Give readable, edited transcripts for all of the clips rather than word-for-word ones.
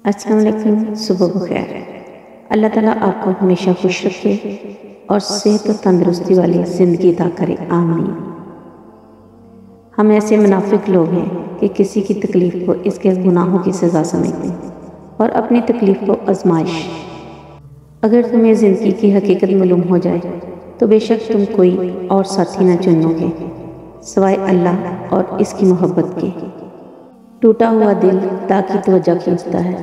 السلام علیکم، صبح بخیر۔ اللہ تعالیٰ آپ کو ہمیشہ خوش رکھے اور صحت و تندرستی والی زندگی عطا کرے، آمین۔ ہم ایسے منافق لوگ ہیں کہ کسی کی تکلیف کو اس کے گناہوں کی سزا سمجھتے ہیں اور اپنی تکلیف کو آزمائش۔ اگر تمہیں زندگی کی حقیقت معلوم ہو جائے تو بے شک تم کوئی اور ساتھی نہ چنو گے سوائے اللہ اور اس کی محبت کے۔ ٹوٹا ہوا دل خدا کی توجہ کھینچتا ہے،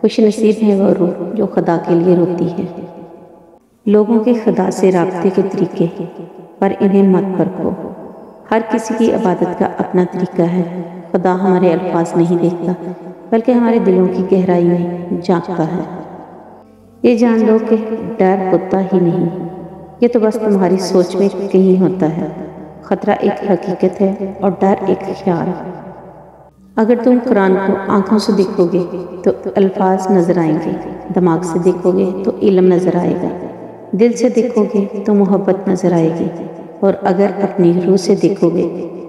خوش نصیب ہے وہ روح جو خدا کے لیے روتی ہے۔ لوگوں کے خدا سے رابطے کے طریقے پر انہیں مت پرکھو، ہر کسی کی عبادت کا اپنا طریقہ ہے۔ خدا ہمارے الفاظ نہیں دیکھتا بلکہ ہمارے دلوں کی گہرائی میں جھانکتا ہے۔ یہ جان لو کہ ڈر ہوتا ہی نہیں، یہ تو بس تمہاری سوچ میں کہیں ہوتا ہے۔ خطرہ ایک حقیقت ہے اور ڈر ایک خیال۔ اگر تم قرآن کو آنکھوں سے دیکھو گے تو الفاظ نظر آئیں گے، دماغ سے دیکھو گے تو علم نظر آئے گا، دل سے دیکھو گے تو محبت نظر آئے گی، اور اگر اپنی روح سے دیکھو گے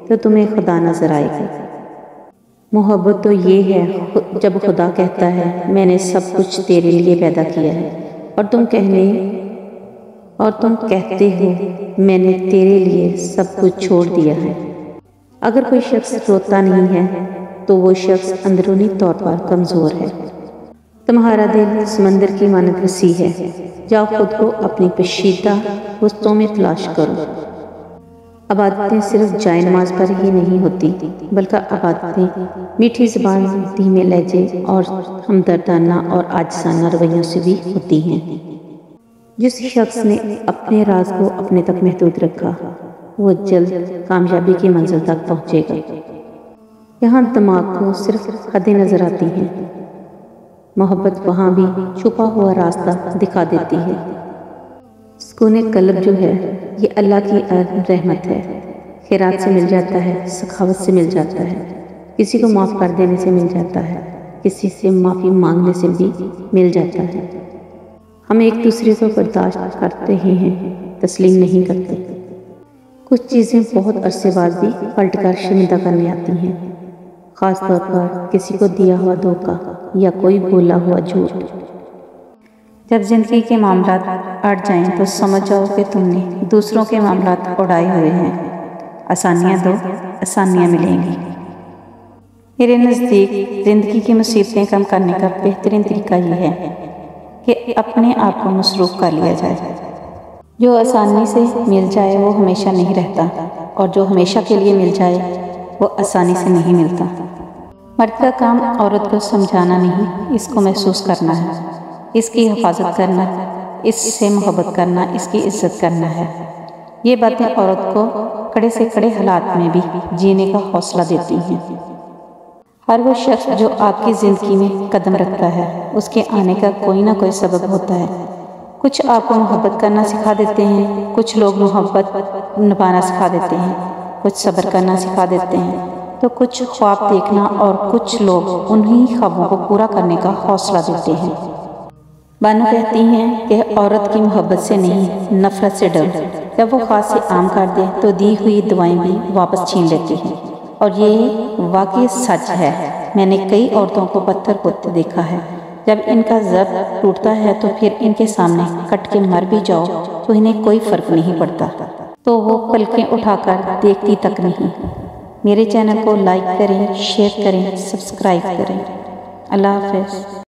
تو تمہیں خدا نظر آئے گا۔ محبت تو یہ ہے جب خدا کہتا ہے میں نے سب کچھ تیرے لیے پیدا کیا ہے اور تم کہتے ہو میں نے تیرے لیے سب کچھ چھوڑ دیا ہے۔ اگر کوئی شخص روتا نہیں ہے تو وہ شخص اندرونی طور پر کمزور ہے۔ تمہارا دل سمندر کی مانند وسیع ہے، جاؤ خود کو اپنی پوشیدہ وسطوں میں تلاش کرو۔ عبادتیں صرف جائے نماز پر ہی نہیں ہوتی بلکہ عبادتیں میٹھی زبان، دھیمے لہجے اور ہمدردانہ اور عاجزانہ رویوں سے بھی ہوتی ہیں۔ جس شخص نے اپنے راز کو اپنے تک محدود رکھا وہ جلد کامیابی کی منزل تک پہنچے گا۔ یہاں دماغ کو صرف حدیں نظر آتی ہیں، محبت وہاں بھی چھپا ہوا راستہ دکھا دیتی ہے۔ سکون قلب جو ہے یہ اللہ کی رحمت ہے، خیرات سے مل جاتا ہے، سخاوت سے مل جاتا ہے، کسی کو معاف کر دینے سے مل جاتا ہے، کسی سے معافی مانگنے سے بھی مل جاتا ہے۔ ہم ایک دوسرے کو برداشت کرتے ہی ہیں، تسلیم نہیں کرتے۔ کچھ چیزیں بہت عرصے بعد بھی پلٹ کر شرمندہ کرنے آتی ہیں، خاص طور پر کسی کو دیا ہوا دھوکہ یا کوئی بولا ہوا جھوٹ۔ جب زندگی کے معاملات اڑ جائیں تو سمجھ جاؤ کہ تم نے دوسروں کے معاملات اڑائے ہوئے ہیں۔ آسانیاں دو، آسانیاں ملیں گی۔ میرے نزدیک زندگی کی مصیبتیں کم کرنے کا بہترین طریقہ یہ ہے کہ اپنے آپ کو مصروف کر لیا جائے۔ جو آسانی سے مل جائے وہ ہمیشہ نہیں رہتا، اور جو ہمیشہ کے لیے مل جائے وہ آسانی سے نہیں ملتا۔ مرد کا کام عورت کو سمجھانا نہیں، اس کو محسوس کرنا ہے، اس کی حفاظت کرنا، اس سے محبت کرنا، اس کی عزت کرنا ہے۔ یہ باتیں عورت کو کڑے سے کڑے حالات میں بھی جینے کا حوصلہ دیتی ہیں۔ ہر وہ شخص جو آپ کی زندگی میں قدم رکھتا ہے اس کے آنے کا کوئی نہ کوئی سبب ہوتا ہے۔ کچھ آپ کو محبت کرنا سکھا دیتے ہیں، کچھ لوگ محبت نبھانا سکھا دیتے ہیں، کچھ صبر کرنا سکھا دیتے ہیں، تو کچھ خواب دیکھنا، اور کچھ لوگ انہی خوابوں کو پورا کرنے کا حوصلہ دیتے ہیں۔ بانو کہتی ہیں کہ عورت کی محبت سے نہیں، نفرت سے ڈرو۔ جب وہ خاصی عام کر دے تو دی ہوئی دعائیں بھی واپس چھین لیتی ہیں، اور یہ واقعی سچ ہے۔ میں نے کئی عورتوں کو پتھر ہوتے دیکھا ہے، جب ان کا ضبط ٹوٹتا ہے تو پھر ان کے سامنے کٹ کے مر بھی جاؤ تو انہیں کوئی فرق نہیں پڑتا، تو وہ پلکیں اٹھا کر دیکھتی تک نہیں۔ میرے چینل کو لائک کریں، شیئر کریں، سبسکرائب کریں۔ اللہ حافظ۔